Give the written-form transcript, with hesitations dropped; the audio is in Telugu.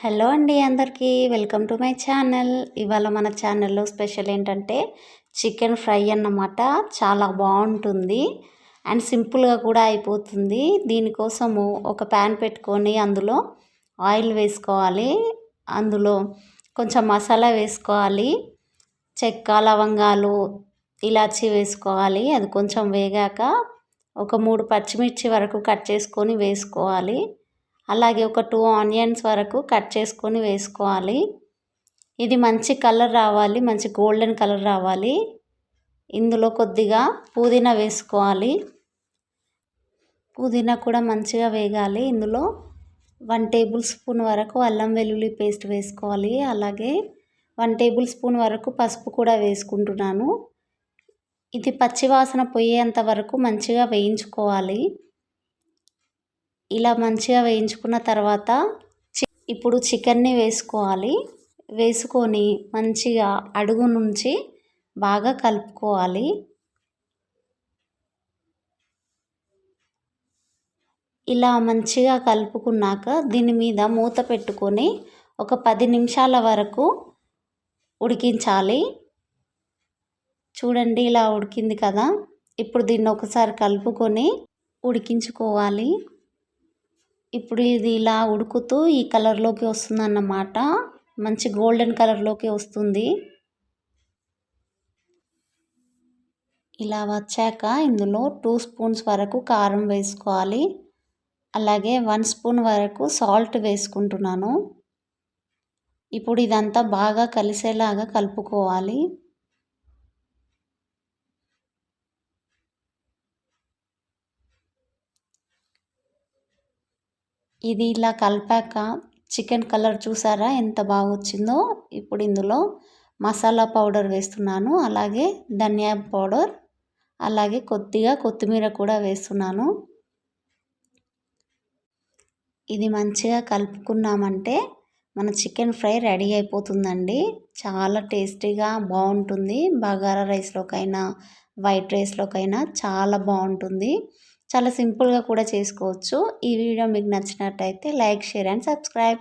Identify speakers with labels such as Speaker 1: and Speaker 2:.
Speaker 1: హలో అండి అందరికీ వెల్కమ్ టు మై ఛానల్. ఇవాళ మన ఛానల్లో స్పెషల్ ఏంటంటే చికెన్ ఫ్రై అన్నమాట. చాలా బాగుంటుంది అండ్ సింపుల్గా కూడా అయిపోతుంది. దీనికోసము ఒక ప్యాన్ పెట్టుకొని అందులో ఆయిల్ వేసుకోవాలి. అందులో కొంచెం మసాలా వేసుకోవాలి. చెక్క, లవంగాలు, ఇలాచీ వేసుకోవాలి. అది కొంచెం వేగాక ఒక 3 పచ్చిమిర్చి వరకు కట్ చేసుకొని వేసుకోవాలి. అలాగే ఒక 2 ఆనియన్స్ వరకు కట్ చేసుకొని వేసుకోవాలి. ఇది మంచి కలర్ రావాలి, మంచి గోల్డెన్ కలర్ రావాలి. ఇందులో కొద్దిగా పుదీనా వేసుకోవాలి. పుదీనా కూడా మంచిగా వేగాలి. ఇందులో 1 టేబుల్ స్పూన్ వరకు అల్లం వెల్లుల్లి పేస్ట్ వేసుకోవాలి. అలాగే 1 టేబుల్ స్పూన్ వరకు పసుపు కూడా వేసుకుంటున్నాను. ఇది పచ్చివాసన పోయేంత వరకు మంచిగా వేయించుకోవాలి. ఇలా మంచిగా వేయించుకున్న తర్వాత ఇప్పుడు చికెన్ని వేసుకోవాలి. వేసుకొని మంచిగా అడుగు నుంచి బాగా కలుపుకోవాలి. ఇలా మంచిగా కలుపుకున్నాక దీని మీద మూత పెట్టుకొని ఒక 10 నిమిషాల వరకు ఉడికించాలి. చూడండి, ఇలా ఉడికింది కదా. ఇప్పుడు దీన్ని ఒకసారి కలుపుకొని ఉడికించుకోవాలి. ఇప్పుడు ఇది ఇలా ఉడుకుతూ ఈ కలర్లోకి వస్తుందన్నమాట. మంచి గోల్డెన్ కలర్లోకి వస్తుంది. ఇలా వచ్చాక ఇందులో 2 స్పూన్స్ వరకు కారం వేసుకోవాలి. అలాగే 1 స్పూన్ వరకు సాల్ట్ వేసుకుంటున్నాను. ఇప్పుడు ఇదంతా బాగా కలిసేలాగా కలుపుకోవాలి. ఇది ఇలా కలిపాక చికెన్ కలర్ చూసారా ఎంత బాగా వచ్చిందో. ఇప్పుడు ఇందులో మసాలా పౌడర్ వేస్తున్నాను. అలాగే ధనియా పౌడర్, అలాగే కొద్దిగా కొత్తిమీర కూడా వేస్తున్నాను. ఇది మంచిగా కలుపుకున్నామంటే మన చికెన్ ఫ్రై రెడీ అయిపోతుందండి. చాలా టేస్టీగా బాగుంటుంది. బగారా రైస్లోకైనా వైట్ రైస్లోకైనా చాలా బాగుంటుంది. చాలా సింపుల్గా కూడా చేసుకోవచ్చు. ఈ వీడియో మీకు నచ్చినట్టయితే లైక్, షేర్ అండ్ సబ్స్క్రైబ్.